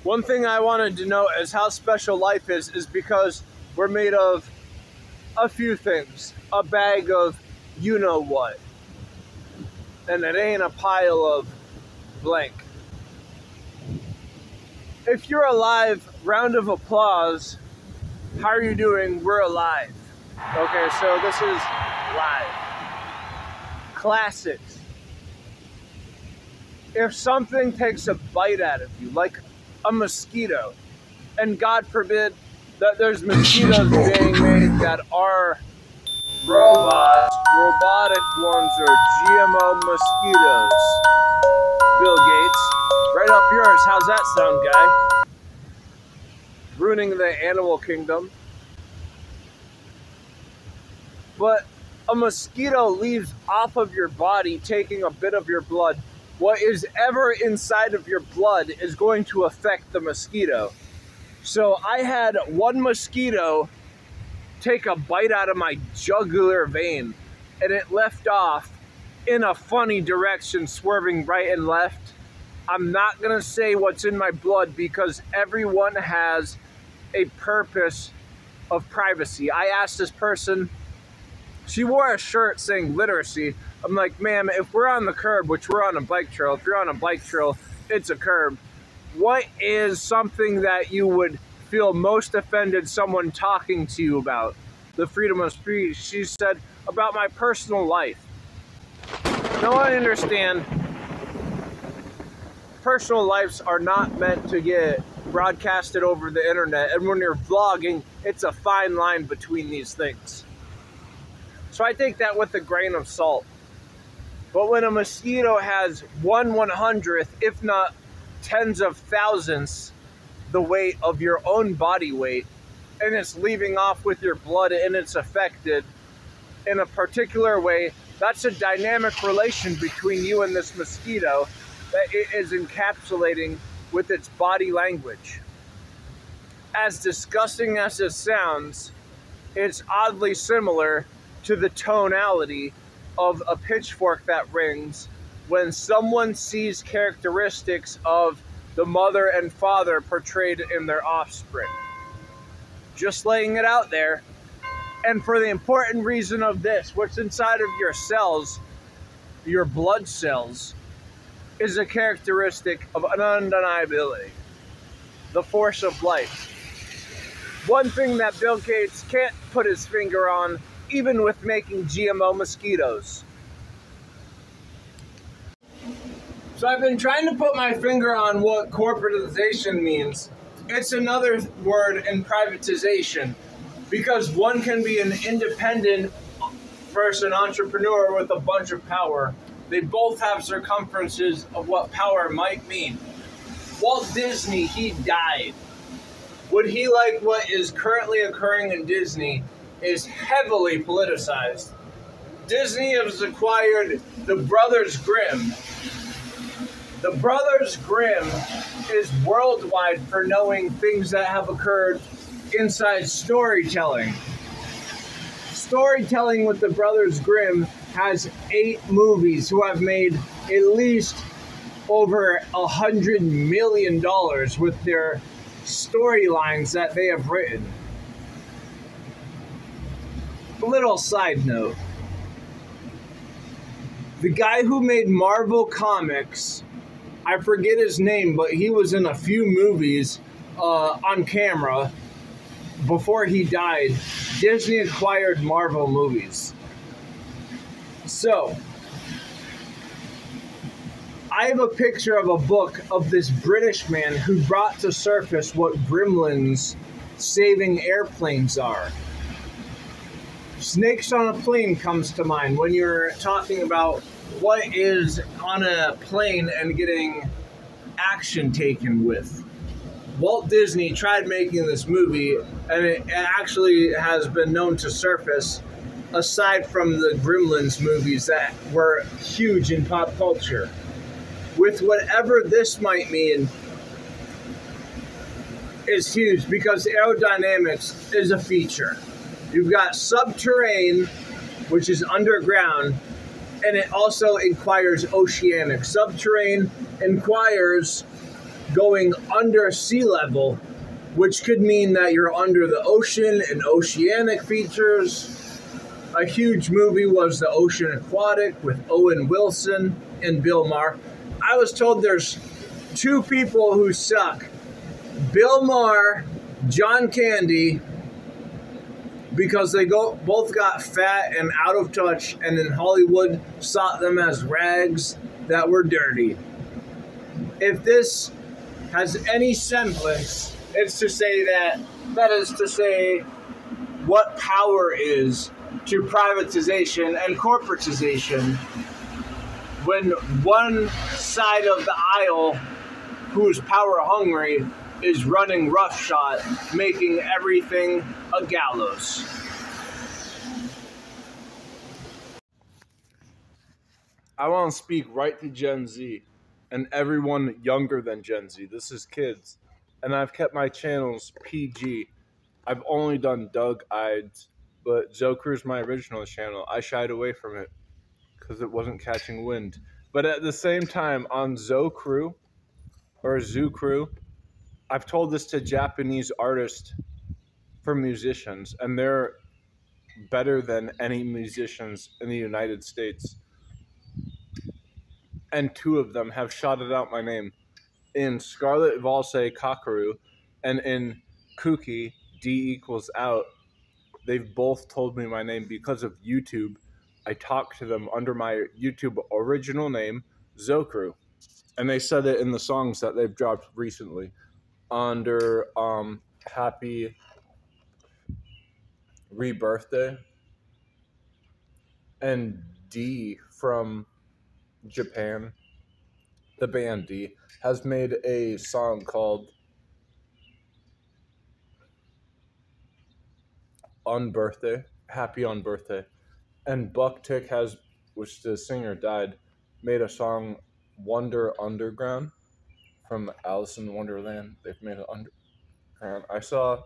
One thing I wanted to note is how special life is because we're made of a few things. A bag of you know what. And it ain't a pile of blank. If you're alive, round of applause. How are you doing? We're alive. Okay, so this is live. Classics. If something takes a bite out of you, like a mosquito, and God forbid that there's mosquitoes being made that are robots, robotic ones, or GMO mosquitoes. Bill Gates, right up yours. How's that sound, guy? Ruining the animal kingdom. But a mosquito leaves off of your body, taking a bit of your blood. What is ever inside of your blood is going to affect the mosquito. So I had one mosquito take a bite out of my jugular vein, and it left off in a funny direction, swerving right and left. I'm not gonna say what's in my blood because everyone has a purpose of privacy. I asked this person, she wore a shirt saying literacy. I'm like, ma'am, if we're on the curb, which we're on a bike trail, if you're on a bike trail, it's a curb. What is something that you would feel most offended someone talking to you about? The freedom of speech. She said, about my personal life. Now I understand personal lives are not meant to get broadcasted over the internet, and when you're vlogging, it's a fine line between these things. So I take that with a grain of salt. But when a mosquito has 1/100th, if not tens of thousands, the weight of your own body weight, and it's leaving off with your blood and it's affected in a particular way, that's a dynamic relation between you and this mosquito that it is encapsulating with its body language. As disgusting as it sounds, it's oddly similar to the tonality of a pitchfork that rings when someone sees characteristics of the mother and father portrayed in their offspring. Just laying it out there. And for the important reason of this, what's inside of your cells, your blood cells, is a characteristic of an undeniability. The force of life. One thing that Bill Gates can't put his finger on, even with making GMO mosquitoes. So I've been trying to put my finger on what corporatization means. It's another word in privatization, because one can be an independent person, entrepreneur with a bunch of power. They both have circumferences of what power might mean. Walt Disney, he died. Would he like what is currently occurring in Disney is heavily politicized. Disney has acquired the Brothers Grimm. The Brothers Grimm is worldwide for knowing things that have occurred inside storytelling. Storytelling with the Brothers Grimm has 8 movies who have made at least over $100 million with their storylines that they have written. A little side note. The guy who made Marvel Comics, I forget his name, but he was in a few movies on camera before he died. Disney acquired Marvel movies. So, I have a picture of a book of this British man who brought to surface what gremlins saving airplanes are. Snakes on a plane comes to mind when you're talking about what is on a plane and getting action taken with. Walt Disney tried making this movie, and it actually has been known to surface, aside from the Gremlins movies that were huge in pop culture. With whatever this might mean, is huge because aerodynamics is a feature. You've got subterranean, which is underground, and it also inquires oceanic. Subterranean inquires going under sea level, which could mean that you're under the ocean and oceanic features. A huge movie was The Ocean Aquatic with Owen Wilson and Bill Maher. I was told there's two people who suck. Bill Maher, John Candy, because they both got fat and out of touch, and in Hollywood saw them as rags that were dirty. If this has any semblance, it's to say that is to say what power is to privatization and corporatization when one side of the aisle who's power hungry is running roughshod, making everything a gallows. I want to speak right to Gen Z and everyone younger than Gen Z. This is kids. And I've kept my channels PG. I've only done Doug Ides, but Zocru's my original channel. I shied away from it because it wasn't catching wind. But at the same time, on Zocru, or Zocru, I've told this to Japanese artists for musicians, and they're better than any musicians in the United States. And two of them have shouted out my name in Scarlet Valse Kakaru and in Kuki D = out. They've both told me my name because of YouTube. I talked to them under my YouTube original name, Zocru. And they said it in the songs that they've dropped recently under Happy Rebirthday. And D from Japan, the band D, has made a song called Unbirthday, Happy Unbirthday. And Buck Tick has, which the singer died, made a song Wonder Underground from Alice in Wonderland. They've made it underground. I saw,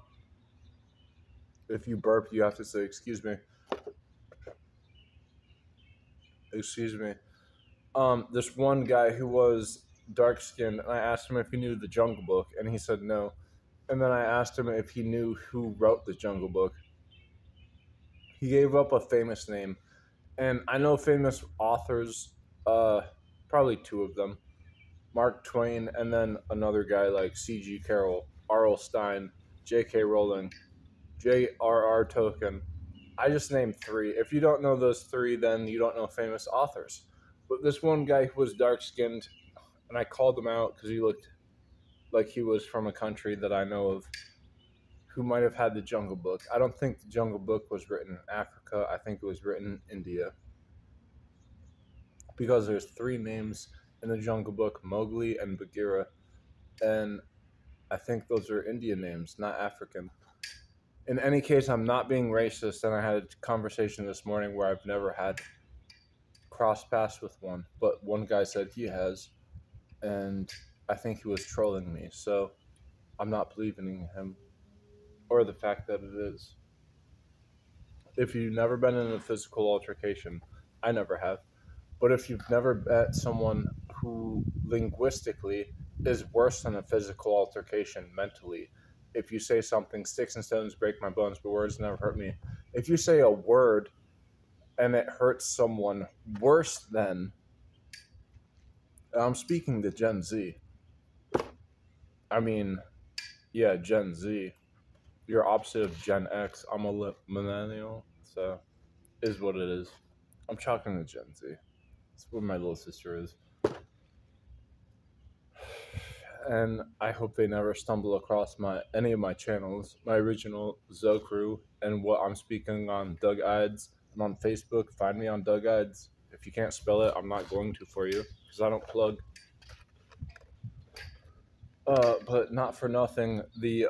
if you burp, you have to say, excuse me. Excuse me. This one guy who was dark-skinned, and I asked him if he knew the Jungle Book, and he said no. And then I asked him if he knew who wrote the Jungle Book. He gave up a famous name, and I know famous authors, probably two of them, Mark Twain, and then another guy like C.G. Carroll, R.L. Stein, J.K. Rowling, J.R.R. Tolkien. I just named three. If you don't know those three, then you don't know famous authors. But this one guy who was dark-skinned, and I called him out because he looked like he was from a country that I know of, who might have had the Jungle Book. I don't think the Jungle Book was written in Africa. I think it was written in India. Because there's three names in the Jungle Book, Mowgli and Bagheera. And I think those are Indian names, not African. In any case, I'm not being racist, and I had a conversation this morning where I've never had cross paths with one, but one guy said he has, and I think he was trolling me, so I'm not believing him, or the fact that it is. If you've never been in a physical altercation, I never have, but if you've never met someone who linguistically is worse than a physical altercation mentally, if you say something, sticks and stones break my bones, but words never hurt me. If you say a word and it hurts someone worse than, I'm speaking to Gen Z. I mean, yeah, Gen Z. You're opposite of Gen X. I'm a millennial, so is what it is. I'm talking to Gen Z. That's what my little sister is. And I hope they never stumble across any of my channels, my original Zocru, and what I'm speaking on Doug Ides. I'm on Facebook. Find me on Doug Ides. If you can't spell it, I'm not going to for you because I don't plug. But not for nothing, the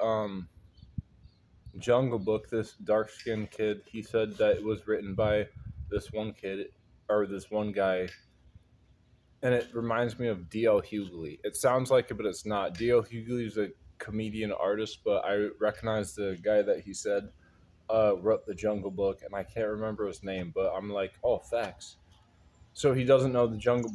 Jungle Book, this dark-skinned kid, he said that it was written by this one kid, or this one guy, and it reminds me of D.L. Hughley. It sounds like it, but it's not. D.L. Hughley is a comedian artist, but I recognize the guy that he said wrote the Jungle Book, and I can't remember his name, but I'm like, oh, facts. So he doesn't know the Jungle Book.